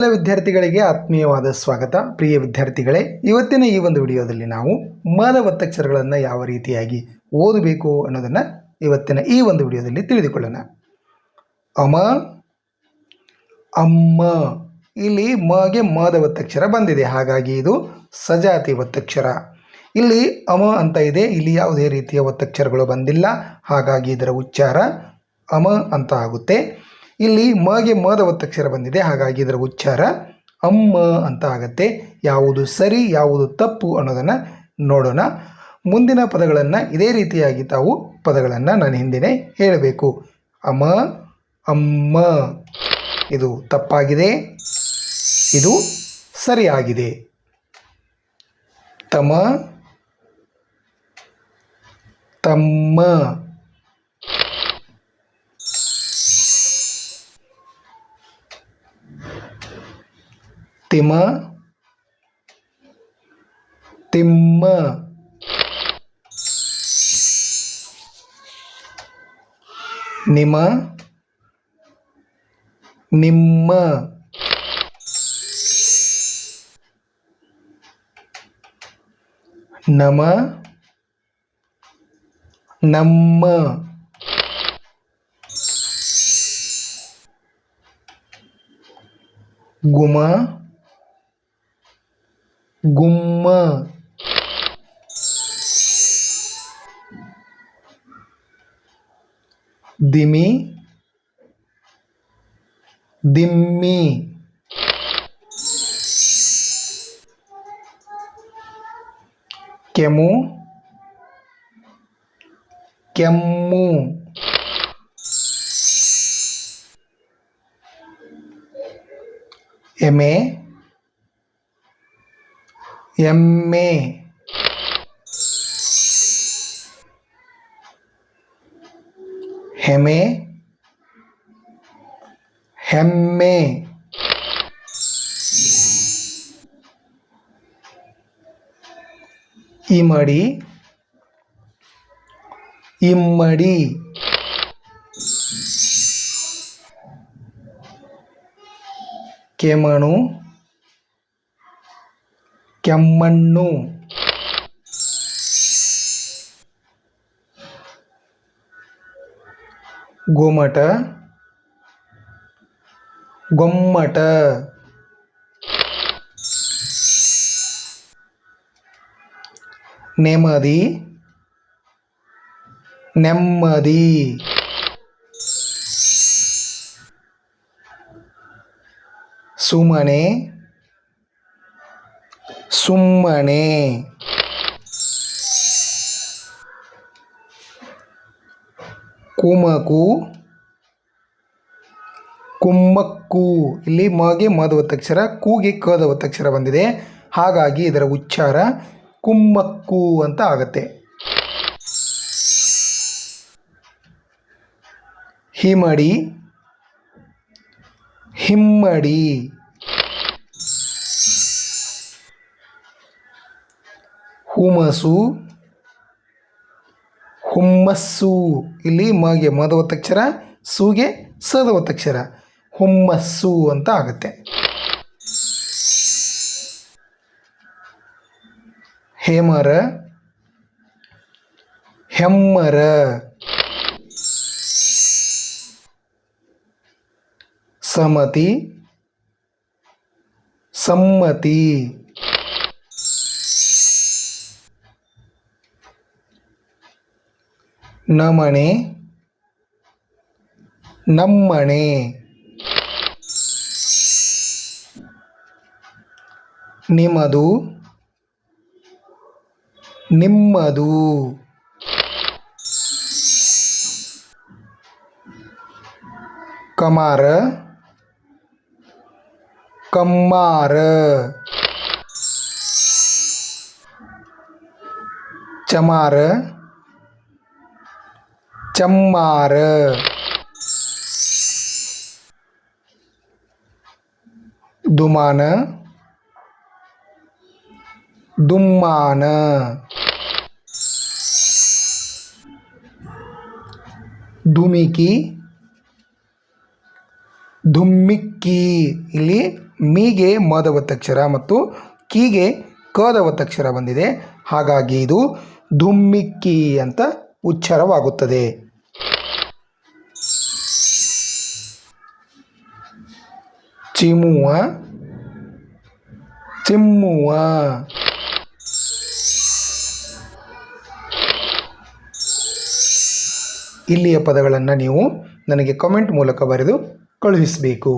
ಎಲ್ಲ ವಿದ್ಯಾರ್ಥಿಗಳಿಗೆ ಆತ್ಮೀಯವಾದ ಸ್ವಾಗತ. ಪ್ರಿಯ ವಿದ್ಯಾರ್ಥಿಗಳೇ, ಇವತ್ತಿನ ಈ ಒಂದು ವಿಡಿಯೋದಲ್ಲಿ ನಾವು ಮದ ಒತ್ತಕ್ಷರಗಳನ್ನು ಯಾವ ರೀತಿಯಾಗಿ ಓದಬೇಕು ಅನ್ನೋದನ್ನು ಇವತ್ತಿನ ಈ ಒಂದು ವಿಡಿಯೋದಲ್ಲಿ ತಿಳಿದುಕೊಳ್ಳೋಣ. ಅಮ, ಅಮ್ಮ. ಇಲ್ಲಿ ಮಗೆ ಮದ ಒತ್ತಕ್ಷರ ಬಂದಿದೆ, ಹಾಗಾಗಿ ಇದು ಸಜಾತಿ ಒತ್ತಕ್ಷರ. ಇಲ್ಲಿ ಅಮ ಅಂತ ಇದೆ, ಇಲ್ಲಿ ಯಾವುದೇ ರೀತಿಯ ಒತ್ತಕ್ಷರಗಳು ಬಂದಿಲ್ಲ, ಹಾಗಾಗಿ ಇದರ ಉಚ್ಚಾರ ಅಮ ಅಂತ ಆಗುತ್ತೆ. ಇಲ್ಲಿ ಮಗೆ ಮದ ಒತ್ತಕ್ಷರ ಬಂದಿದೆ, ಹಾಗಾಗಿ ಇದರ ಉಚ್ಚಾರ ಅಮ್ಮ ಅಂತ ಆಗುತ್ತೆ. ಯಾವುದು ಸರಿ ಯಾವುದು ತಪ್ಪು ಅನ್ನೋದನ್ನು ನೋಡೋಣ. ಮುಂದಿನ ಪದಗಳನ್ನು ಇದೇ ರೀತಿಯಾಗಿ ತಾವು ಪದಗಳನ್ನು ನಾನು ಹಿಂದಿನೇ ಹೇಳಬೇಕು. ಅಮ, ಅಮ್ಮ. ಇದು ತಪ್ಪಾಗಿದೆ, ಇದು ಸರಿಯಾಗಿದೆ. ತಮ, ತಮ್ಮ. ತಿಮ, ತಿಮ್ಮ. ನಿಮ, ನಿಮ್ಮ. ನಮ, ನಮ್ಮ. ಗುಮ, ಗುಮ್ಮ. ದಿಮಿ, ದಿಮ್ಮಿ. ಕೆಮು, ಕೆಮ್ಮು. ಎಮೆ, ಎಮ್ಮೆ. ಹೆಮೆ, ಹೆಮ್ಮೆ. ಇಮಡಿ, ಇಮ್ಮಡಿ. ಕೆಮಣು, ಕೆಮ್ಮಣ್ಣು. ಗೊಮಟ, ಗೊಮ್ಮಟ. ನೆಮ್ಮದಿ, ನೆಮ್ಮದಿ. ಸುಮನೆ, ಸುಮ್ಮನೆ. ಕುಮಕು, ಕುಮ್ಮಕ್ಕು. ಇಲ್ಲಿ ಮಗೆ ಮದ ಒತ್ತಕ್ಷರ, ಕೂಗೆ ಕದ ಒತ್ತಕ್ಷರ ಬಂದಿದೆ, ಹಾಗಾಗಿ ಇದರ ಉಚ್ಚಾರ ಕುಮ್ಮಕ್ಕು ಅಂತ ಆಗುತ್ತೆ. ಹಿಮಡಿ, ಹಿಮ್ಮಡಿ. ಹುಮಸು, ಹುಮ್ಮಸ್ಸು. ಇಲ್ಲಿ ಮಗೆ ಮದ ಒತ್ತಕ್ಷರ, ಸೂಗೆ ಸದ ಒತ್ತಕ್ಷರ, ಹುಮ್ಮಸ್ಸು ಅಂತ ಆಗುತ್ತೆ. ಹೇಮರ, ಹೆಮ್ಮರ. ಸಮತಿ, ಸಮ್ಮತಿ. ನಮನೆ, ನಮ್ಮನೆ. ನಿಮದು, ನಿಮ್ಮದು. ಕಮಾರ, ಕಮ್ಮಾರ. ಚಮಾರ, ಚಮ್ಮಾರ. ದುಮಾನ, ದುಮ್ಮಾನ. ದುಮಿಕಿ, ಧುಮ್ಮಿಕ್ಕಿ. ಇಲ್ಲಿ ಮೀಗೆ ಮದ ಒತ್ತಕ್ಷರ ಮತ್ತು ಕೀಗೆ ಕದ ಒತ್ತಕ್ಷರ ಬಂದಿದೆ, ಹಾಗಾಗಿ ಇದು ಧುಮ್ಮಿಕ್ಕಿ ಅಂತ ಉಚ್ಚಾರವಾಗುತ್ತದೆ. ಚಿಮ್ಮುವ, ಚಿಮ್ಮುವ. ಇಲ್ಲಿಯ ಪದಗಳನ್ನು ನೀವು ನನಗೆ ಕಮೆಂಟ್ ಮೂಲಕ ಬರೆದು ಕಳುಹಿಸಬೇಕು.